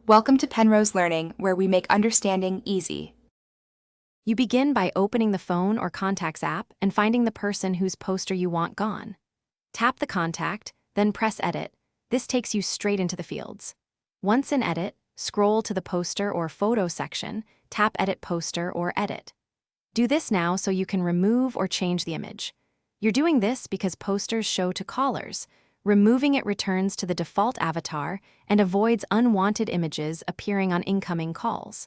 Welcome to Penrose Learning, where we make understanding easy. You begin by opening the phone or contacts app and finding the person whose poster you want gone. Tap the contact, then press Edit. This takes you straight into the fields. Once in Edit, scroll to the poster or photo section, tap Edit Poster or Edit. Do this now so you can remove or change the image. You're doing this because posters show to callers. Removing it returns to the default avatar and avoids unwanted images appearing on incoming calls.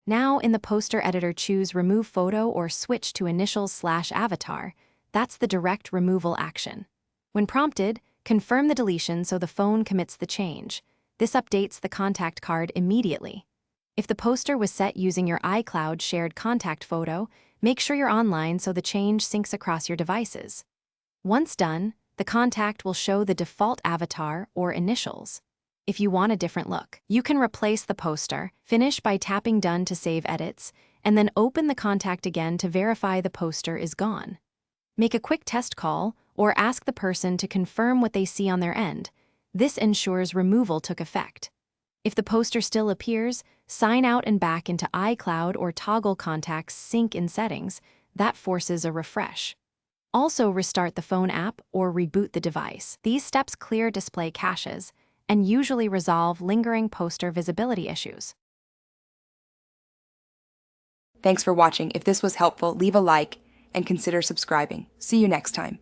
Now in the poster editor, choose Remove Photo or switch to Initials/Avatar. That's the direct removal action. When prompted, confirm the deletion so the phone commits the change. This updates the contact card immediately. If the poster was set using your iCloud shared contact photo, make sure you're online so the change syncs across your devices. Once done, the contact will show the default avatar or initials. If you want a different look, you can replace the poster, finish by tapping Done to save edits, and then open the contact again to verify the poster is gone. Make a quick test call or ask the person to confirm what they see on their end. This ensures removal took effect. If the poster still appears, sign out and back into iCloud or toggle contacts sync in settings. That forces a refresh. Also restart the phone app or reboot the device. These steps clear display caches and usually resolve lingering poster visibility issues. Thanks for watching. If this was helpful, leave a like and consider subscribing. See you next time.